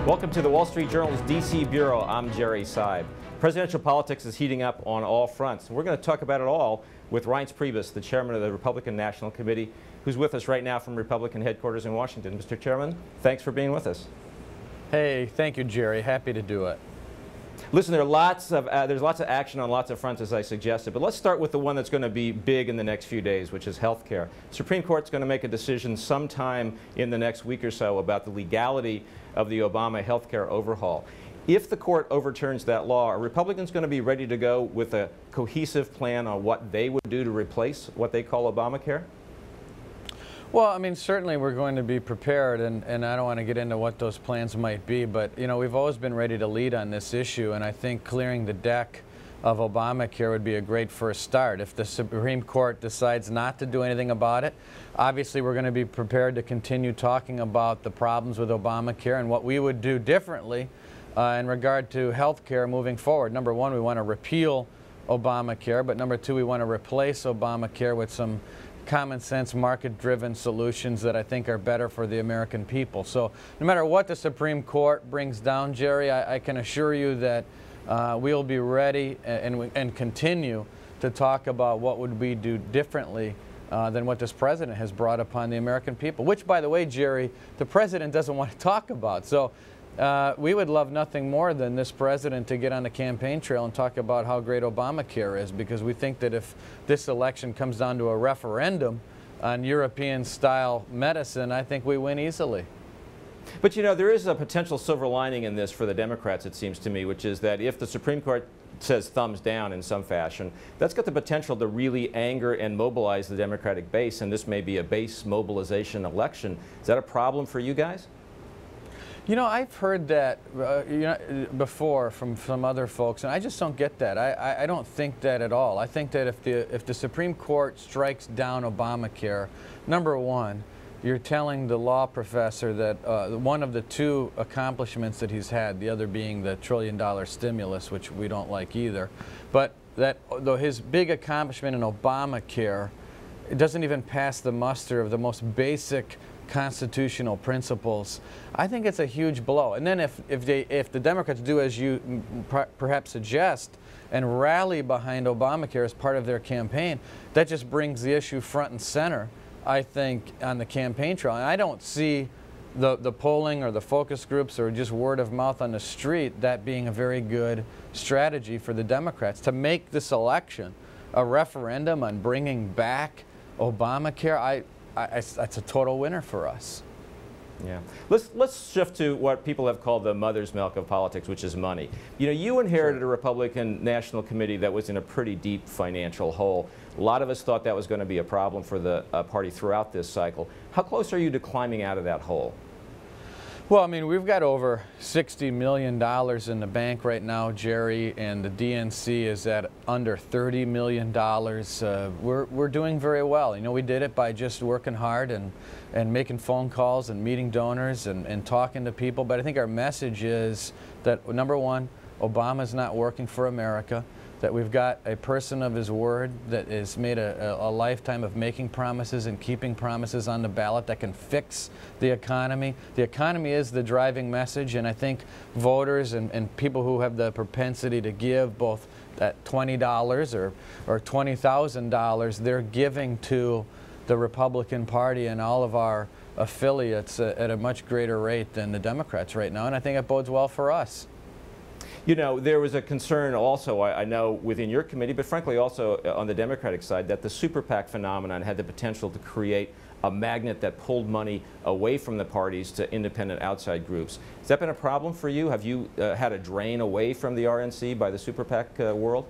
Welcome to the Wall Street Journal's DC Bureau. I'm Jerry Seib. Presidential politics is heating up on all fronts. We're going to talk about it all with Reince Priebus, the chairman of the Republican National Committee, who's with us right now from Republican headquarters in Washington. Mr. Chairman, thanks for being with us. Hey, thank you, Jerry. Happy to do it. Listen, there's lots of action on lots of fronts, as I suggested, but let's start with the one that's going to be big in the next few days, which is health care. Supreme Court's going to make a decision sometime in the next week or so about the legality of the Obama health care overhaul. If the court overturns that law, are Republicans going to be ready to go with a cohesive plan on what they would do to replace what they call Obamacare? Well, I mean, certainly we're going to be prepared, and I don't want to get into what those plans might be, but, you know, we've always been ready to lead on this issue, and I think clearing the deck of Obamacare would be a great first start. If the Supreme Court decides not to do anything about it, obviously we're going to be prepared to continue talking about the problems with Obamacare and what we would do differently in regard to health care moving forward. Number one, we want to repeal Obamacare, but number two, we want to replace Obamacare with some common sense, market-driven solutions that I think are better for the American people. So no matter what the Supreme Court brings down, Jerry, I can assure you that we'll be ready and continue to talk about what would we do differently than what this president has brought upon the American people, which, by the way, Jerry, the president doesn't want to talk about. So we would love nothing more than this president to get on the campaign trail and talk about how great Obamacare is, because we think that if this election comes down to a referendum on European-style medicine, I think we win easily. But, you know, there is a potential silver lining in this for the Democrats, it seems to me, which is that if the Supreme Court says thumbs down in some fashion, that's got the potential to really anger and mobilize the Democratic base, and this may be a base mobilization election. Is that a problem for you guys? You know, I've heard that before from some other folks, and I just don't get that. I don't think that at all. I think that if the Supreme Court strikes down Obamacare, number one, you're telling the law professor that one of the two accomplishments that he's had, the other being the $1 trillion stimulus, which we don't like either, but that though his big accomplishment in Obamacare, it doesn't even pass the muster of the most basic constitutional principles. I think it's a huge blow. And then if the Democrats do as you perhaps suggest and rally behind Obamacare as part of their campaign, that just brings the issue front and center, I think, on the campaign trail. And I don't see the polling or the focus groups or just word of mouth on the street that being a very good strategy for the Democrats to make this election a referendum on bringing back Obamacare. That's a total winner for us. Yeah. Let's shift to what people have called the mother's milk of politics, which is money. You know, you inherited a Republican National Committee that was in a pretty deep financial hole. A lot of us thought that was going to be a problem for the party throughout this cycle. How close are you to climbing out of that hole? Well, I mean, we've got over $60 million in the bank right now, Jerry, and the DNC is at under $30 million. We're doing very well. You know, we did it by just working hard and making phone calls and meeting donors and talking to people. But I think our message is that, number one, Obama's not working for America, that we've got a person of his word that has made a lifetime of making promises and keeping promises on the ballot that can fix the economy. The economy is the driving message, and I think voters and people who have the propensity to give both at $20 or $20,000, they're giving to the Republican Party and all of our affiliates at a much greater rate than the Democrats right now, and I think it bodes well for us. You know, there was a concern also, I know, within your committee, but frankly also on the Democratic side, that the super PAC phenomenon had the potential to create a magnet that pulled money away from the parties to independent outside groups. Has that been a problem for you? Have you had a drain away from the RNC by the super PAC world?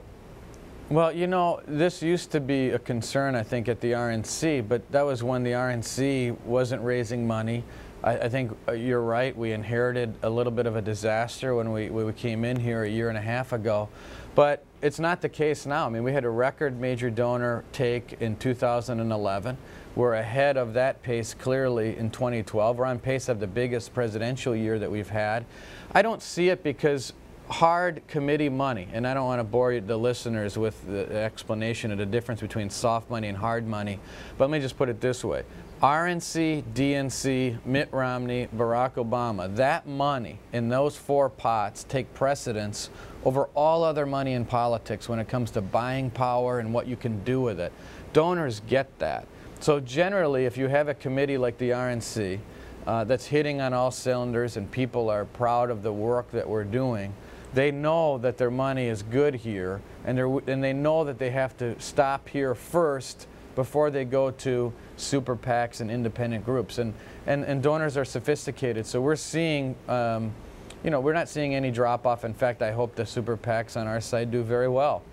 Well, you know, this used to be a concern, I think, at the RNC, but that was when the RNC wasn't raising money. I think you're right. We inherited a little bit of a disaster when we came in here a year and a half ago. But it's not the case now. I mean, we had a record major donor take in 2011. We're ahead of that pace clearly in 2012. We're on pace of the biggest presidential year that we've had. I don't see it because hard committee money, and I don't want to bore the listeners with the explanation of the difference between soft money and hard money, but let me just put it this way. RNC, DNC, Mitt Romney, Barack Obama, that money in those 4 pots take precedence over all other money in politics when it comes to buying power and what you can do with it. Donors get that. So generally, if you have a committee like the RNC that's hitting on all cylinders and people are proud of the work that we're doing, they know that their money is good here, and they know that they have to stop here first before they go to super PACs and independent groups. And donors are sophisticated, so we're seeing, you know, we're not seeing any drop-off. In fact, I hope the super PACs on our side do very well.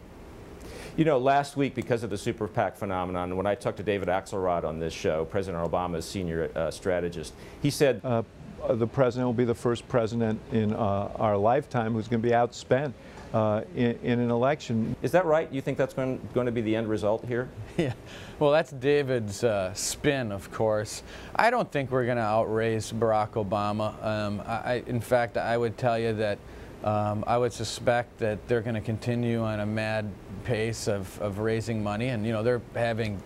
You know, last week, because of the super PAC phenomenon, when I talked to David Axelrod on this show, President Obama's senior strategist, he said, the president will be the first president in our lifetime who's going to be outspent in an election. Is that right? You think that's going to be the end result here? Yeah. Well, that's David's spin, of course. I don't think we're going to outraise Barack Obama. In fact, I would tell you that I would suspect that they're going to continue on a mad pace of raising money. And, you know, they're having,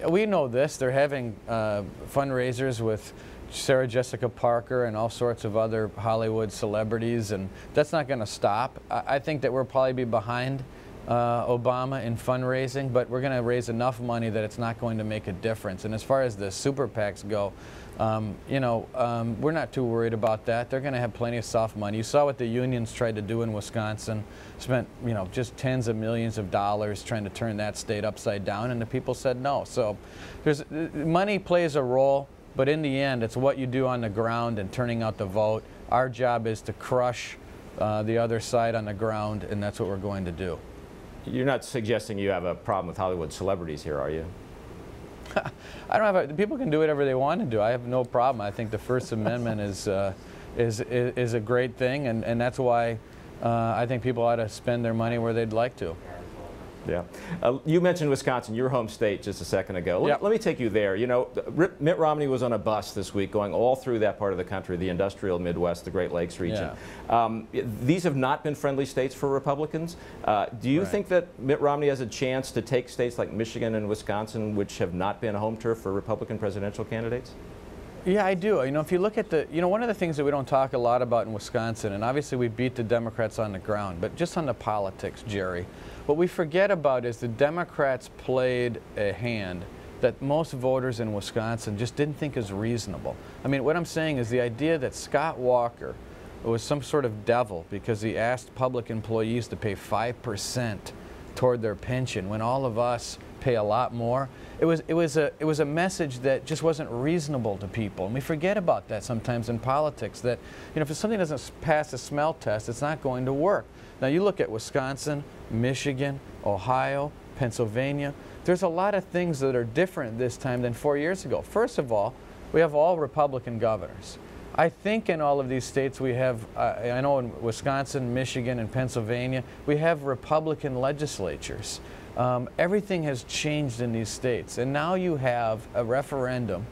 we know this, they're having fundraisers with Sarah Jessica Parker and all sorts of other Hollywood celebrities, and that's not going to stop. I think that we'll probably be behind Obama in fundraising, but we're going to raise enough money that it's not going to make a difference. And as far as the super PACs go, you know, we're not too worried about that. They're going to have plenty of soft money. You saw what the unions tried to do in Wisconsin, spent, you know, just tens of millions of dollars trying to turn that state upside down, and the people said no. So money plays a role. But in the end, it's what you do on the ground and turning out the vote. Our job is to crush the other side on the ground, and that's what we're going to do. You're not suggesting you have a problem with Hollywood celebrities here, are you? I don't have people can do whatever they want to do. I have no problem. I think the First Amendment is a great thing, and that's why I think people ought to spend their money where they'd like to. Yeah. You mentioned Wisconsin, your home state, just a second ago. Let me take you there. You know, Mitt Romney was on a bus this week going all through that part of the country, the industrial Midwest, the Great Lakes region. Yeah. These have not been friendly states for Republicans. Do you think that Mitt Romney has a chance to take states like Michigan and Wisconsin, which have not been a home turf for Republican presidential candidates? Yeah, I do. You know, if you look at the, you know, one of the things that we don't talk a lot about in Wisconsin, and obviously we beat the Democrats on the ground, but just on the politics, Jerry, what we forget about is the Democrats played a hand that most voters in Wisconsin just didn't think is reasonable. I mean, what I'm saying is the idea that Scott Walker was some sort of devil because he asked public employees to pay 5% toward their pension when all of us pay a lot more. It was a message that just wasn't reasonable to people, and we forget about that sometimes in politics. That, you know, if something doesn't pass a smell test, it's not going to work. Now you look at Wisconsin, Michigan, Ohio, Pennsylvania. There's a lot of things that are different this time than 4 years ago. First of all, we have all Republican governors. I think in all of these states we have, I know in Wisconsin, Michigan, and Pennsylvania, we have Republican legislatures. Everything has changed in these states, and now you have a referendum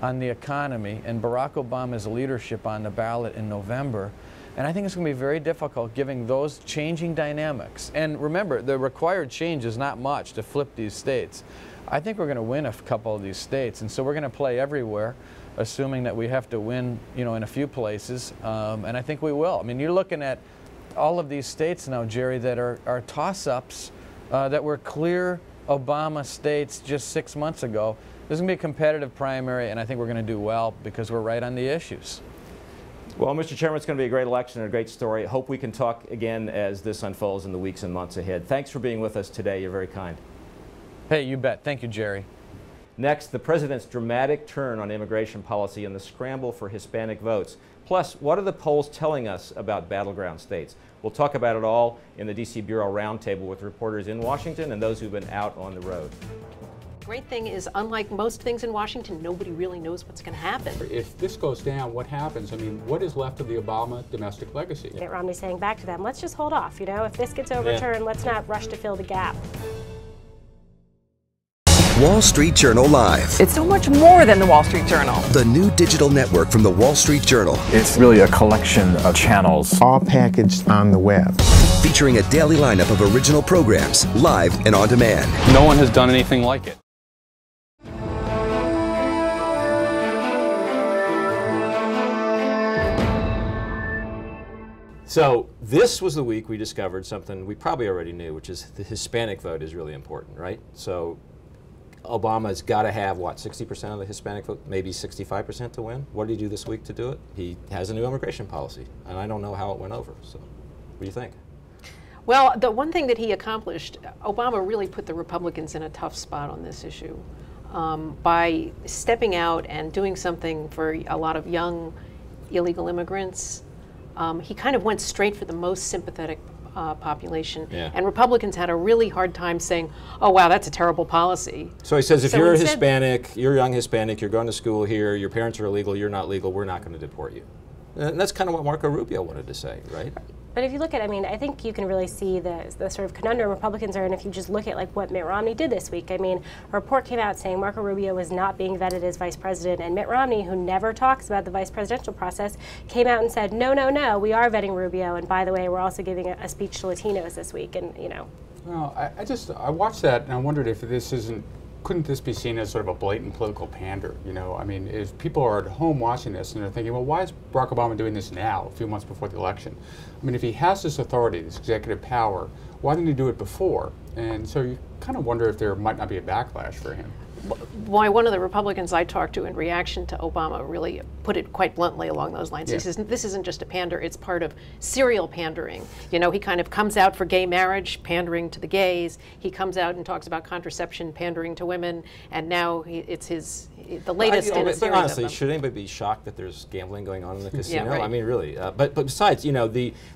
on the economy and Barack Obama's leadership on the ballot in November, and I think it's going to be very difficult given those changing dynamics. And remember, the required change is not much to flip these states. I think we're going to win a couple of these states, and so we're going to play everywhere, assuming that we have to win, you know, in a few places, and I think we will. I mean, you're looking at all of these states now, Jerry, that are toss-ups that were clear Obama states just 6 months ago. This is going to be a competitive primary, and I think we're going to do well because we're right on the issues. Well, Mr. Chairman, it's going to be a great election and a great story. Hope we can talk again as this unfolds in the weeks and months ahead. Thanks for being with us today. You're very kind. Hey, you bet. Thank you, Jerry. Next, the president's dramatic turn on immigration policy and the scramble for Hispanic votes. Plus, what are the polls telling us about battleground states? We'll talk about it all in the D.C. Bureau Roundtable with reporters in Washington and those who've been out on the road. Great thing is, unlike most things in Washington, nobody really knows what's going to happen. If this goes down, what happens? I mean, what is left of the Obama domestic legacy? Mitt Romney saying back to them, let's just hold off, you know, if this gets overturned, let's not rush to fill the gap. Wall Street Journal Live. It's so much more than the Wall Street Journal. The new digital network from the Wall Street Journal. It's really a collection of channels, all packaged on the web. Featuring a daily lineup of original programs, live and on demand. No one has done anything like it. So this was the week we discovered something we probably already knew, which is the Hispanic vote is really important, right? So Obama's got to have, what, 60% of the Hispanic vote, maybe 65% to win? What did he do this week to do it? He has a new immigration policy, and I don't know how it went over. So what do you think? Well, the one thing that he accomplished, Obama really put the Republicans in a tough spot on this issue by stepping out and doing something for a lot of young illegal immigrants. He kind of went straight for the most sympathetic population, and Republicans had a really hard time saying, oh wow, that's a terrible policy. So he says, if you're a Hispanic, you're a young Hispanic, you're going to school here, your parents are illegal, you're not legal, we're not going to deport you. And that's kind of what Marco Rubio wanted to say, right? But if you look at, I mean, I think you can really see the sort of conundrum Republicans are in if you just look at like what Mitt Romney did this week. I mean, a report came out saying Marco Rubio was not being vetted as vice president, and Mitt Romney, who never talks about the vice presidential process, came out and said, no, no, no, we are vetting Rubio, and by the way, we're also giving a speech to Latinos this week, and you know. Well, I watched that and I wondered if couldn't this be seen as sort of a blatant political pander? You know, I mean, if people are at home watching this and they're thinking, well, why is Barack Obama doing this now, a few months before the election? I mean, if he has this authority, this executive power, why didn't he do it before? And so you kind of wonder if there might not be a backlash for him. Why, one of the Republicans I talked to in reaction to Obama really put it quite bluntly along those lines. He says, this isn't just a pander, it's part of serial pandering. You know, he kind of comes out for gay marriage, pandering to the gays. He comes out and talks about contraception, pandering to women, and now it's the latest in a series of honestly, them. should anybody be shocked that there's gambling going on in the casino? Yeah, right. I mean, really. But besides, you know,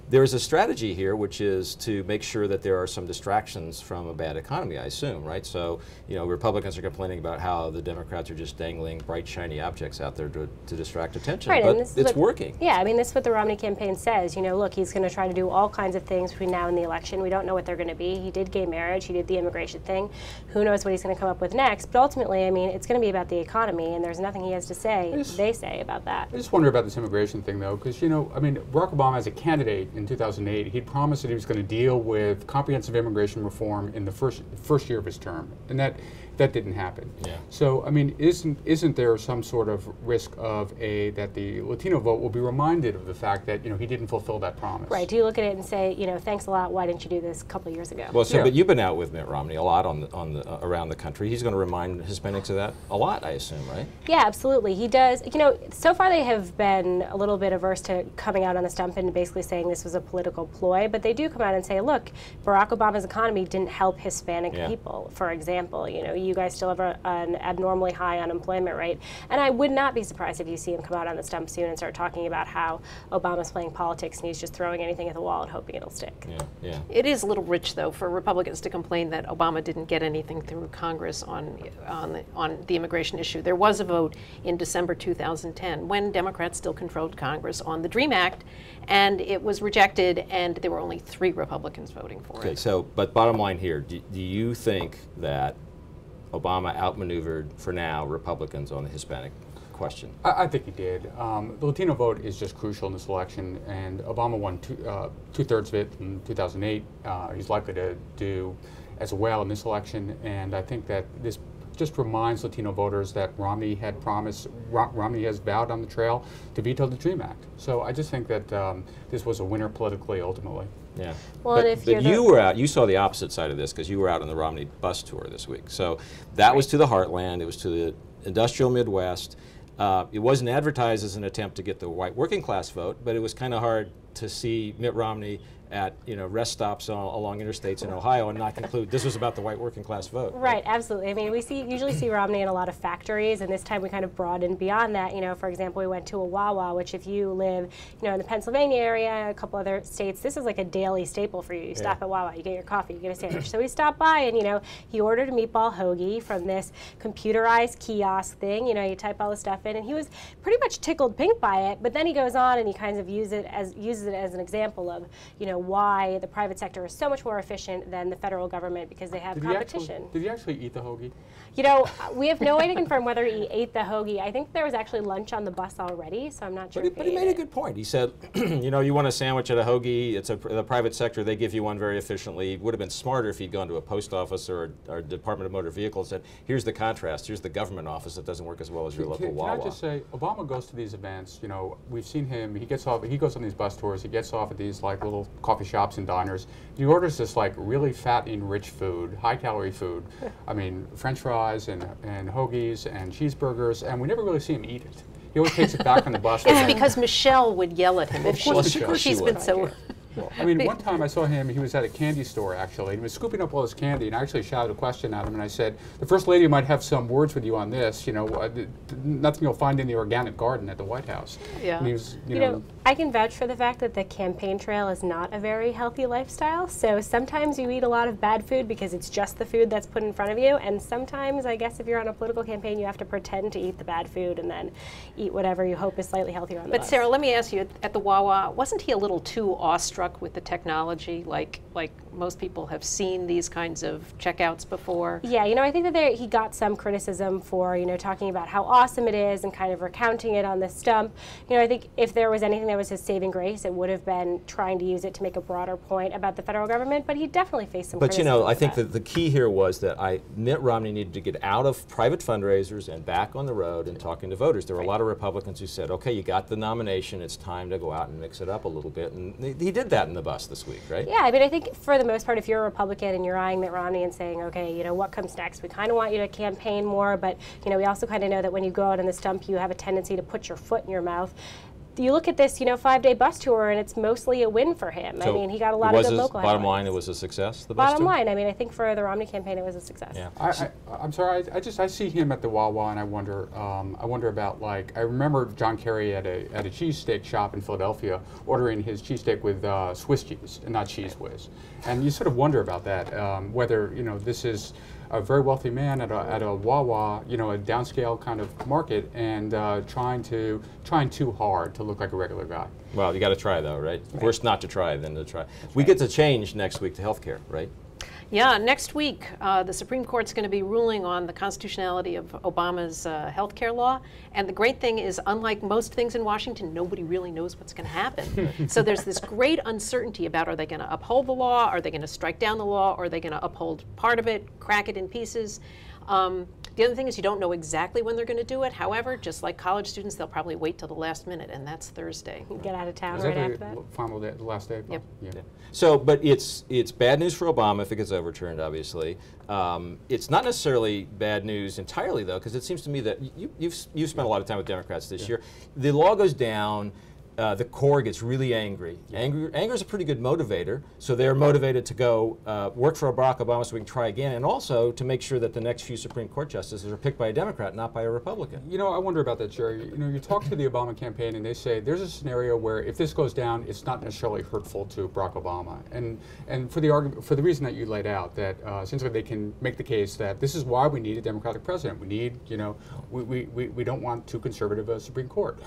there's a strategy here, which is to make sure that there are some distractions from a bad economy, I assume, right? So, you know, Republicans are complaining about how the Democrats are just dangling bright, shiny objects out there to distract attention. Right, but it's working. Yeah, I mean, this is what the Romney campaign says. You know, look, he's going to try to do all kinds of things between now and the election. We don't know what they're going to be. He did gay marriage. He did the immigration thing. Who knows what he's going to come up with next? But ultimately, I mean, it's going to be about the economy, and there's nothing he has to say, they say about that. I just wonder about this immigration thing, though, because, you know, I mean, Barack Obama as a candidate in 2008, he'd promised that he was going to deal with comprehensive immigration reform in the first year of his term, and that didn't happen. Yeah. So, I mean, isn't there some sort of risk of that the Latino vote will be reminded of the fact that, you know, he didn't fulfill that promise? Right. Do you look at it and say, you know, thanks a lot, why didn't you do this a couple of years ago? Well, so, but you've been out with Mitt Romney a lot around the country. He's going to remind Hispanics of that a lot, I assume, right? Yeah, absolutely. He does. You know, so far they have been a little bit averse to coming out on the stump and basically saying this was a political ploy, but they do come out and say, look, Barack Obama's economy didn't help Hispanic people, for example. You know, you guys still have an abnormally high unemployment rate, and I would not be surprised if you see him come out on the stump soon and start talking about how Obama's playing politics and he's just throwing anything at the wall and hoping it'll stick. Yeah, yeah. It is a little rich, though, for Republicans to complain that Obama didn't get anything through Congress on the immigration issue. There was a vote in December 2010 when Democrats still controlled Congress on the DREAM Act, and it was rejected, and there were only 3 Republicans voting for it. Okay, so, but bottom line here, do you think that Obama outmaneuvered, for now, Republicans on the Hispanic question? I think he did. The Latino vote is just crucial in this election, and Obama won two-thirds of it in 2008. He's likely to do as well in this election, and I think that this just reminds Latino voters that Romney had promised, Romney has vowed on the trail to veto the DREAM Act. So I just think that this was a winner politically, ultimately. Yeah. Well, but you were out, you saw the opposite side of this because you were out on the Romney bus tour this week. So that was to the heartland, it was to the industrial Midwest. It wasn't advertised as an attempt to get the white working class vote, but it was kind of hard to see Mitt Romney at rest stops along interstates in Ohio and not conclude this was about the white working class vote. Right, absolutely. I mean, we usually see Romney in a lot of factories, and this time we kind of broadened beyond that. You know, for example, we went to a Wawa, which if you live, in the Pennsylvania area, a couple other states, this is like a daily staple for you. You stop at Wawa, you get your coffee, you get a sandwich. So we stopped by, and he ordered a meatball hoagie from this computerized kiosk thing. You type all the stuff in, and he was pretty much tickled pink by it. But then he goes on and he kind of uses it as an example of, why the private sector is so much more efficient than the federal government because they have competition. Did he actually eat the hoagie? We have no way to confirm whether he ate the hoagie. I think there was actually lunch on the bus already, so I'm not sure. But he made a good point. He said, you want a sandwich at a hoagie, it's the private sector, they give you one very efficiently. It would have been smarter if he'd gone to a post office or Department of Motor Vehicles and said, here's the contrast, here's the government office that doesn't work as well as your local Wawa. Can I just say, Obama goes to these events, we've seen him, he goes on these bus tours, stores. He gets off at these like little coffee shops and diners. He orders this like really fattening, rich food, high-calorie food. I mean, French fries and hoagies and cheeseburgers, and we never really see him eat it. He always takes it back on the bus. It's because Michelle would yell at him if she's been so. Well, I mean, one time I saw him, he was at a candy store actually, and he was scooping up all his candy, and I actually shouted a question at him, and I said, the First Lady might have some words with you on this, you know, nothing you'll find in the organic garden at the White House. Yeah. And he was, you know, I can vouch for the fact that the campaign trail is not a very healthy lifestyle, so sometimes you eat a lot of bad food because it's just the food that's put in front of you, and sometimes, I guess, if you're on a political campaign, you have to pretend to eat the bad food and then eat whatever you hope is slightly healthier on the bus. But Sarah, let me ask you, at the Wawa, wasn't he a little too awestruck with the technology? Like most people have seen these kinds of checkouts before? Yeah, you know, I think that he got some criticism for, you know, talking about how awesome it is and kind of recounting it on the stump. You know, I think if there was anything that was his saving grace, it would have been trying to use it to make a broader point about the federal government, but he definitely faced some criticism. But you know, I think that the key here was that Mitt Romney needed to get out of private fundraisers and back on the road and talking to voters. There were a lot of Republicans who said, okay, you got the nomination, it's time to go out and mix it up a little bit, and he did that in the bus this week, right? Yeah, I mean, I think for the most part, if you're a Republican and you're eyeing Mitt Romney and saying, okay, you know, what comes next? We kind of want you to campaign more, but, you know, we also kind of know that when you go out on the stump, you have a tendency to put your foot in your mouth. You look at this, you know, 5-day bus tour, and it's mostly a win for him. So I mean, he got a lot of good local bottom line, headlines. it was a success, the bus Bottom tour? line, I mean, I think for the Romney campaign, it was a success. Yeah. I'm sorry, I see him at the Wawa, and I wonder about, like, I remember John Kerry at a cheesesteak shop in Philadelphia ordering his cheesesteak with Swiss cheese and not Cheese Whiz. And you sort of wonder about that, whether, you know, this is a very wealthy man at a Wawa, you know, a downscale kind of market, and trying too hard to look like a regular guy. Well, you got to try though, right? Worse not to try than to try. We get to change next week to healthcare, right? Yeah, next week the Supreme Court's going to be ruling on the constitutionality of Obama's health care law. And the great thing is, unlike most things in Washington, nobody really knows what's going to happen. So there's this great uncertainty about, are they going to uphold the law? Are they going to strike down the law? Or are they going to uphold part of it, crack it in pieces? The other thing is you don't know exactly when they're going to do it. However, just like college students, they'll probably wait till the last minute, and that's Thursday. Get out of town Is right that after that. Final day, the last day? Yep. Yeah. So, but it's bad news for Obama if it gets overturned, obviously. It's not necessarily bad news entirely, though, because it seems to me that you've spent a lot of time with Democrats this year. The law goes down. The core gets really angry. Anger is a pretty good motivator, so they're motivated to go work for Barack Obama so we can try again, and also to make sure that the next few Supreme Court justices are picked by a Democrat, not by a Republican. You know, I wonder about that, Jerry. You know, you talk to the Obama campaign, and they say there's a scenario where if this goes down, it's not necessarily hurtful to Barack Obama, and for the argument, for the reason that you laid out, that essentially they can make the case that this is why we need a Democratic president. We need, you know, we don't want too conservative a Supreme Court.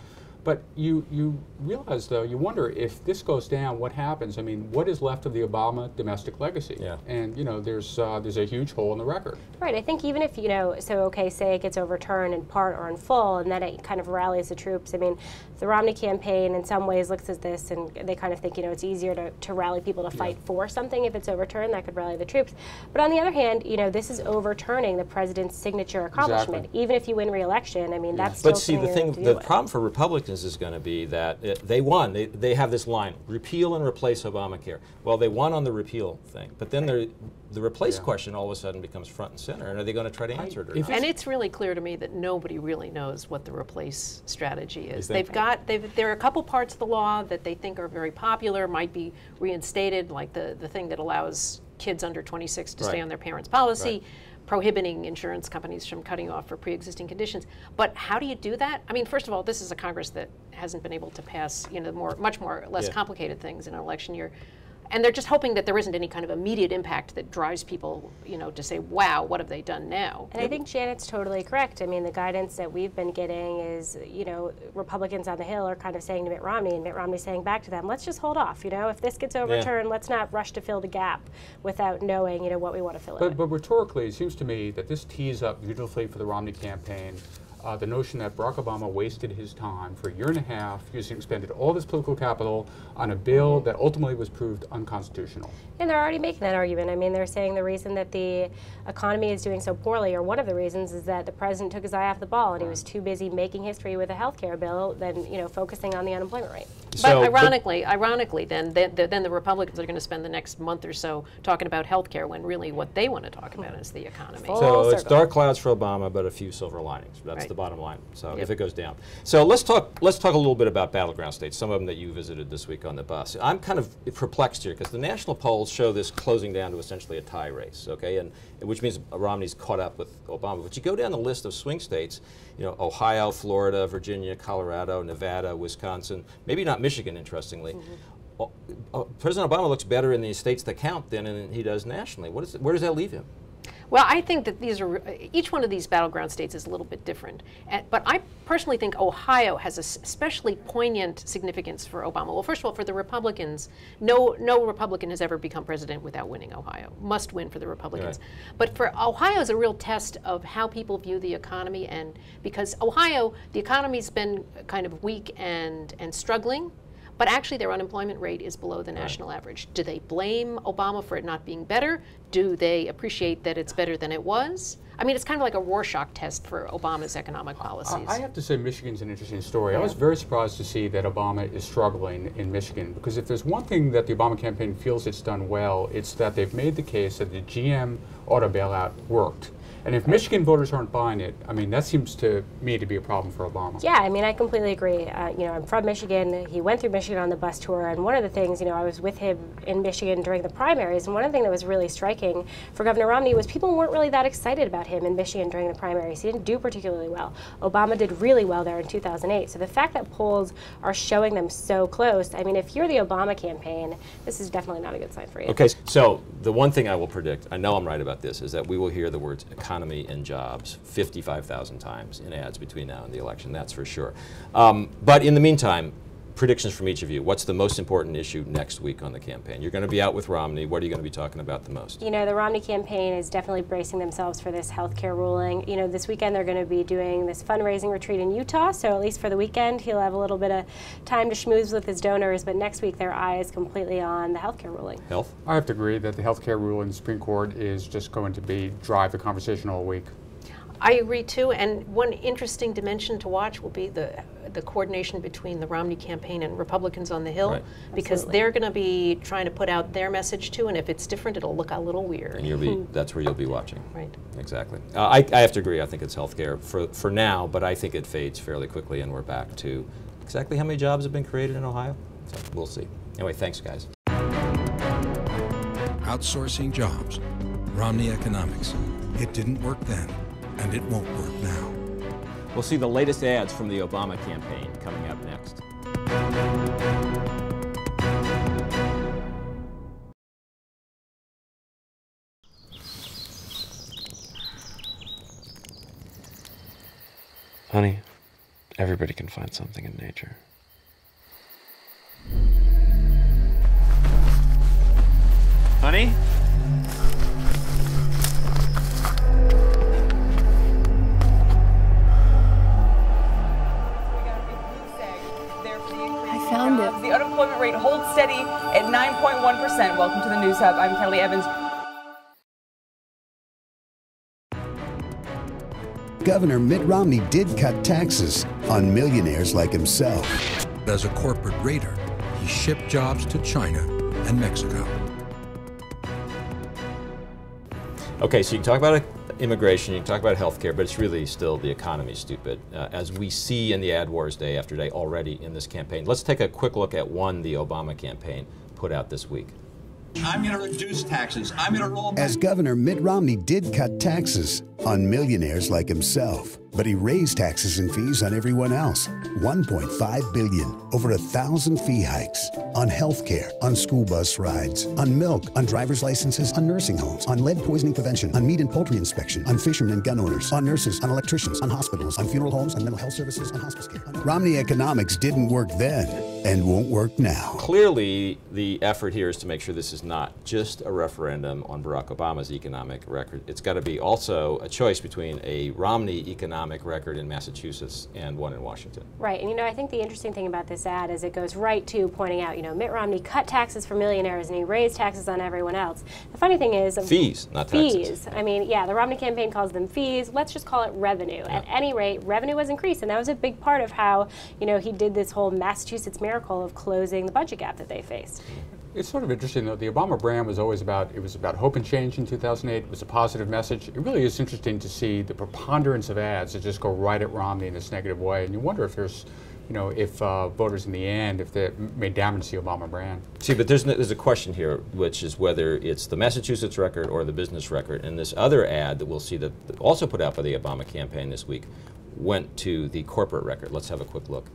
But you realize, though, you wonder if this goes down, what happens? I mean, what is left of the Obama domestic legacy? Yeah. And, you know, there's a huge hole in the record. Right. I think even if, you know, so, okay, say it gets overturned in part or in full, and then it kind of rallies the troops. I mean, the Romney campaign in some ways looks at this, and they kind of think, you know, it's easier to rally people to fight for something if it's overturned. That could rally the troops. But on the other hand, you know, this is overturning the president's signature accomplishment. Exactly. Even if you win re-election, I mean, that's still But see, the problem for Republicans is going to be that they won. They have this line, repeal and replace Obamacare. Well, they won on the repeal thing, but then the replace question all of a sudden becomes front and center, and are they going to try to answer it or not? And it's really clear to me that nobody really knows what the replace strategy is. There are a couple parts of the law that they think are very popular, might be reinstated, like the thing that allows kids under 26 to stay on their parents' policy, prohibiting insurance companies from cutting off for pre-existing conditions. But how do you do that? I mean, first of all, this is a Congress that hasn't been able to pass, you know, much less complicated things in an election year. And they're just hoping that there isn't any kind of immediate impact that drives people, you know, to say, wow, what have they done now? And I think Janet's totally correct. I mean, the guidance that we've been getting is, you know, Republicans on the Hill are kind of saying to Mitt Romney, and Mitt Romney's saying back to them, let's just hold off. You know, if this gets overturned, let's not rush to fill the gap without knowing, you know, what we want to fill it with. But rhetorically, it seems to me that this tees up beautifully for the Romney campaign the notion that Barack Obama wasted his time for a year and a half, expended all this political capital on a bill that ultimately was proved unconstitutional. And they're already making that argument. I mean, they're saying the reason that the economy is doing so poorly, or one of the reasons, is that the president took his eye off the ball and he was too busy making history with a health care bill than, you know, focusing on the unemployment rate. But ironically, then the Republicans are going to spend the next month or so talking about health care when really what they want to talk about is the economy. So it's dark clouds for Obama, but a few silver linings. That's the bottom line. So if it goes down. So let's talk a little bit about battleground states, some of them that you visited this week on the bus. I'm kind of perplexed here because the national polls show this closing down to essentially a tie race, okay, and which means Romney's caught up with Obama. But you go down the list of swing states, you know, Ohio, Florida, Virginia, Colorado, Nevada, Wisconsin, maybe not Michigan, interestingly. President Obama looks better in the states that count than he does nationally. Where does that leave him? Well, I think that each one of these battleground states is a little bit different. But I personally think Ohio has a especially poignant significance for Obama. Well, first of all, for the Republicans, no Republican has ever become president without winning Ohio. Must win for the Republicans. Right. But for Ohio is a real test of how people view the economy, and because Ohio, the economy's been kind of weak and struggling. But actually their unemployment rate is below the national average. Do they blame Obama for it not being better? Do they appreciate that it's better than it was? I mean, it's kind of like a Rorschach test for Obama's economic policies. I have to say Michigan's an interesting story. I was very surprised to see that Obama is struggling in Michigan, because if there's one thing that the Obama campaign feels it's done well, it's that they've made the case that the GM auto bailout worked. And if Michigan voters aren't buying it, I mean, that seems to me to be a problem for Obama. Yeah, I mean, I completely agree. You know, I'm from Michigan. He went through Michigan on the bus tour, and one of the things, you know, I was with him in Michigan during the primaries, and one of the things that was really striking for Governor Romney was people weren't really that excited about him in Michigan during the primaries. He didn't do particularly well. Obama did really well there in 2008. So the fact that polls are showing them so close, I mean, if you're the Obama campaign, this is definitely not a good sign for you. Okay, so the one thing I will predict, I know I'm right about this, is that we will hear the words economy and jobs 55,000 times in ads between now and the election, that's for sure. But in the meantime, predictions from each of you. What's the most important issue next week on the campaign? You're going to be out with Romney. What are you going to be talking about the most? You know, the Romney campaign is definitely bracing themselves for this health care ruling. You know, this weekend they're going to be doing this fundraising retreat in Utah, so at least for the weekend he'll have a little bit of time to schmooze with his donors, but next week their eye is completely on the health care ruling. Health? I have to agree that the health care rule in the Supreme Court is just going to drive the conversation all week. I agree too, and one interesting dimension to watch will be the coordination between the Romney campaign and Republicans on the Hill, because they're going to be trying to put out their message too, and if it's different, it'll look a little weird. And that's where you'll be watching. Right. Exactly. I have to agree. I think it's healthcare for now, but I think it fades fairly quickly, and we're back to exactly how many jobs have been created in Ohio. So we'll see. Anyway, thanks, guys. Outsourcing jobs. Romney economics. It didn't work then. And it won't work now. We'll see the latest ads from the Obama campaign coming up next. Honey, everybody can find something in nature. Honey? Found it. The unemployment rate holds steady at 9.1%. Welcome to the News Hub. I'm Kelly Evans. Governor Mitt Romney did cut taxes on millionaires like himself. As a corporate raider, he shipped jobs to China and Mexico. Okay, so you can talk about immigration, you can talk about healthcare, but it's really still the economy, stupid, as we see in the ad wars day after day already in this campaign. Let's take a quick look at one the Obama campaign put out this week. I'm going to reduce taxes. I'm going to roll back. As Governor Mitt Romney did cut taxes on millionaires like himself, but he raised taxes and fees on everyone else. $1.5 billion, over 1,000 fee hikes on health care, on school bus rides, on milk, on driver's licenses, on nursing homes, on lead poisoning prevention, on meat and poultry inspection, on fishermen and gun owners, on nurses, on electricians, on hospitals, on funeral homes, on mental health services, on hospice care. Romney economics didn't work then. and won't work now. Clearly, the effort here is to make sure this is not just a referendum on Barack Obama's economic record. It's got to be also a choice between a Romney economic record in Massachusetts and one in Washington. Right, and I think the interesting thing about this ad is it goes right to pointing out, Mitt Romney cut taxes for millionaires and he raised taxes on everyone else. The funny thing is... Fees, not taxes. Fees. I mean, yeah, the Romney campaign calls them fees. Let's just call it revenue. Yeah. At any rate, revenue was increased, and that was a big part of how, he did this whole Massachusetts miracle of closing the budget gap that they faced. It's sort of interesting, though. The Obama brand was always about hope and change in 2008. It was a positive message. It really is interesting to see the preponderance of ads that just go right at Romney in this negative way. And you wonder if there's, if voters in the end, if they may damage the Obama brand. See, but there's a question here, which is whether it's the Massachusetts record or the business record. And this other ad that we'll see that also put out by the Obama campaign this week went to the corporate record. Let's have a quick look.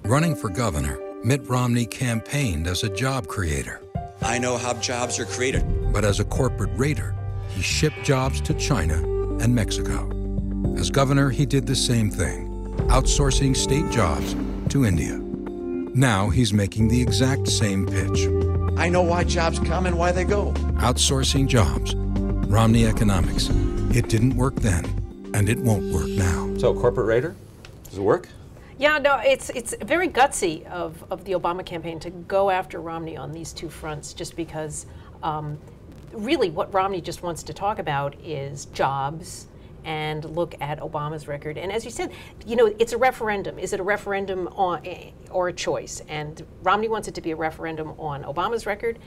Running for governor, Mitt Romney campaigned as a job creator. I know how jobs are created. But as a corporate raider, he shipped jobs to China and Mexico. As governor, he did the same thing, outsourcing state jobs to India. Now he's making the exact same pitch. I know why jobs come and why they go. Outsourcing jobs. Romney economics. It didn't work then, and it won't work now. So, corporate raider, does it work? Yeah, no, it's very gutsy of the Obama campaign to go after Romney on these two fronts, just because really what Romney just wants to talk about is jobs and look at Obama's record. And as you said, it's a referendum. Is it a referendum on or a choice? And Romney wants it to be a referendum on Obama's record.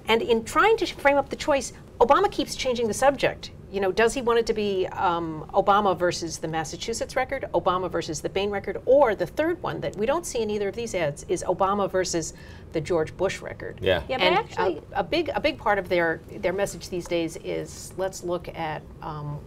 And in trying to frame up the choice, Obama keeps changing the subject. Does he want it to be Obama versus the Massachusetts record, Obama versus the Maine record, or the third one that we don't see in either of these ads is Obama versus the George Bush record. Yeah. Yeah, but and actually, a big part of their message these days is let's look at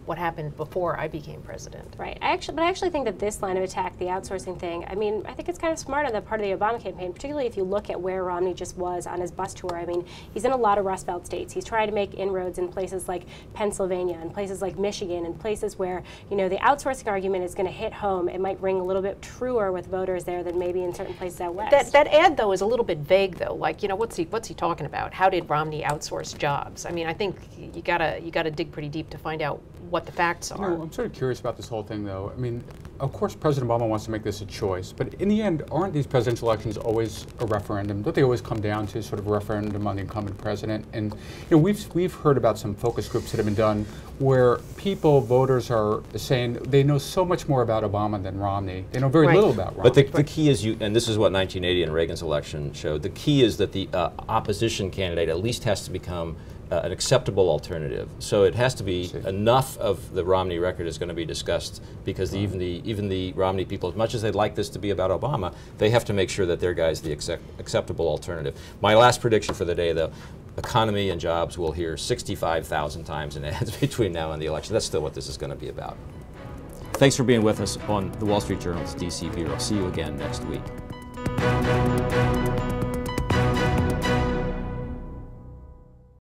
what happened before I became president. Right. I actually think that this line of attack, the outsourcing thing, I think it's kind of smart on the part of the Obama campaign, particularly if you look at where Romney just was on his bus tour. I mean, he's in a lot of Rust Belt states. He's trying to make inroads in places like Pennsylvania and places like Michigan and places where, the outsourcing argument is going to hit home. It might ring a little bit truer with voters there than maybe in certain places out west. That ad, though, is a little bit vague, though. Like, what's he talking about? How did Romney outsource jobs? I mean, I think you gotta dig pretty deep to find out what the facts are. I'm sort of curious about this whole thing, though. I mean, of course, President Obama wants to make this a choice, but in the end, aren't these presidential elections always a referendum? Don't they always come down to sort of a referendum on the incumbent president? And we've heard about some focus groups that have been done where voters are saying they know so much more about Obama than Romney. They know very little about Romney. But the key is, and this is what 1980 and Reagan's election showed, the key is that the opposition candidate at least has to become an acceptable alternative. So it has to be enough of the Romney record is going to be discussed, because even the Romney people, as much as they'd like this to be about Obama, they have to make sure that their guy's the acceptable alternative. My last prediction for the day, though, economy and jobs we'll hear 65,000 times in ads between now and the election. That's still what this is going to be about. Thanks for being with us on the Wall Street Journal's DC Bureau. See you again next week.